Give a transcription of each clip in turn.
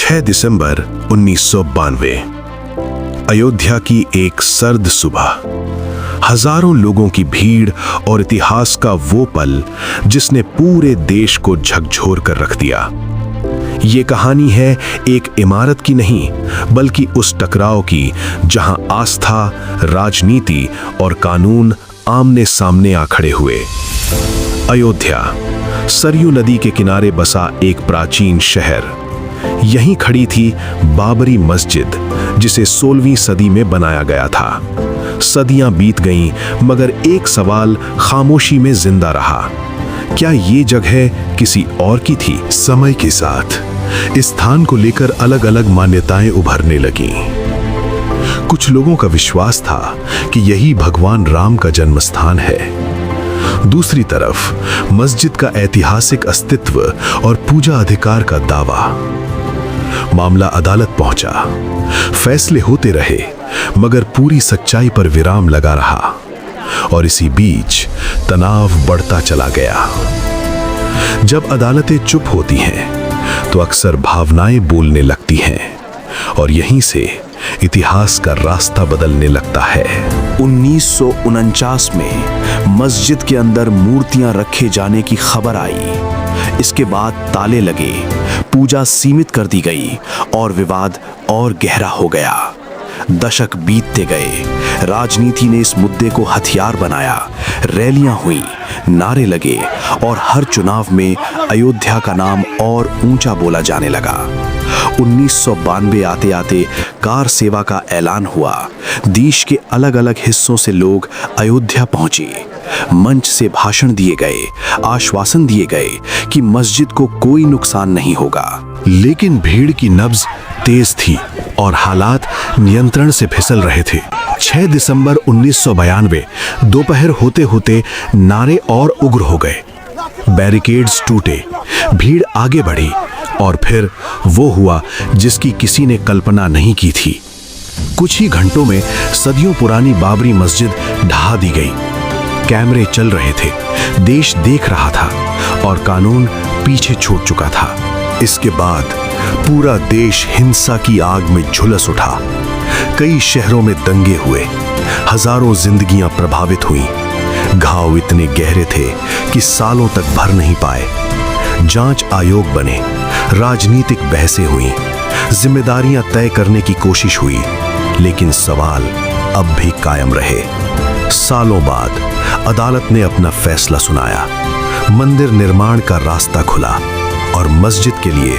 6 दिसंबर 1992। अयोध्या की एक सर्द सुबह, हजारों लोगों की भीड़ और इतिहास का वो पल जिसने पूरे देश को झकझोर कर रख दिया। ये कहानी है एक इमारत की नहीं, बल्कि उस टकराव की जहां आस्था, राजनीति और कानून आमने सामने आ खड़े हुए। अयोध्या, सरयू नदी के किनारे बसा एक प्राचीन शहर। यहीं खड़ी थी बाबरी मस्जिद, जिसे 16वीं सदी में बनाया गया था। सदियां बीत गईं, मगर एक सवाल खामोशी में जिंदा रहा। क्या ये जगह किसी और की थी? समय के साथ इस स्थान को लेकर अलग अलग मान्यताएं उभरने लगीं। कुछ लोगों का विश्वास था कि यही भगवान राम का जन्म स्थान है। दूसरी तरफ मस्जिद का ऐतिहासिक अस्तित्व और पूजा अधिकार का दावा। मामला अदालत पहुंचा, फैसले होते रहे, मगर पूरी सच्चाई पर विराम लगा रहा। और इसी बीच तनाव बढ़ता चला गया। जब अदालतें चुप होती हैं, तो अक्सर भावनाएं बोलने लगती हैं, और यहीं से इतिहास का रास्ता बदलने लगता है। 1949 में मस्जिद के अंदर मूर्तियां रखे जाने की खबर आई। इसके बाद ताले लगे, पूजा सीमित कर दी गई और विवाद और गहरा हो गया। दशक बीतते गए, राजनीति ने इस मुद्दे को हथियार बनाया। रैलियां हुई, नारे लगे और हर चुनाव में अयोध्या का नाम और ऊंचा बोला जाने लगा। 1992 आते आते कार सेवा का ऐलान हुआ। देश के अलग अलग हिस्सों से लोग अयोध्या पहुंचे। मंच से भाषण दिए गए, आश्वासन दिए गए कि मस्जिद को कोई नुकसान नहीं होगा। लेकिन भीड़ की नब्ज तेज थी और हालात नियंत्रण से फिसल रहे थे। 6 दिसंबर 1992 दोपहर होते होते नारे और उग्र हो गए। बैरिकेड्स टूटे, भीड़ आगे बढ़ी, और फिर वो हुआ जिसकी किसी ने कल्पना नहीं की थी। कुछ ही घंटों में सदियों पुरानी बाबरी मस्जिद ढहा दी गई। कैमरे चल रहे थे, देश देख रहा था, और कानून पीछे छूट चुका था। इसके बाद पूरा देश हिंसा की आग में झुलस उठा। कई शहरों में दंगे हुए, हजारों जिंदगियां प्रभावित हुईं। घाव इतने गहरे थे कि सालों तक भर नहीं पाए। जांच आयोग बने, राजनीतिक बहसें हुईं, जिम्मेदारियां तय करने की कोशिश हुई, लेकिन सवाल अब भी कायम रहे। सालों बाद अदालत ने अपना फैसला सुनाया। मंदिर निर्माण का रास्ता खुला और मस्जिद के लिए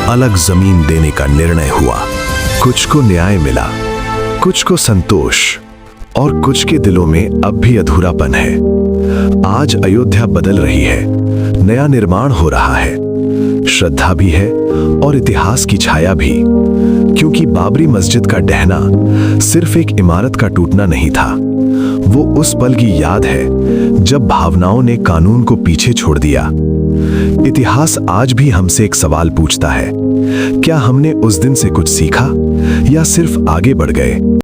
अलग जमीन देने का निर्णय हुआ। कुछ को न्याय मिला, कुछ को संतोष, और कुछ के दिलों में अब भी अधूरापन है। आज अयोध्या बदल रही है, नया निर्माण हो रहा है, श्रद्धा भी है और इतिहास की छाया भी। क्योंकि बाबरी मस्जिद का ढहना सिर्फ एक इमारत का टूटना नहीं था, वो उस पल की याद है जब भावनाओं ने कानून को पीछे छोड़ दिया। इतिहास आज भी हमसे एक सवाल पूछता है, क्या हमने उस दिन से कुछ सीखा या सिर्फ आगे बढ़ गए?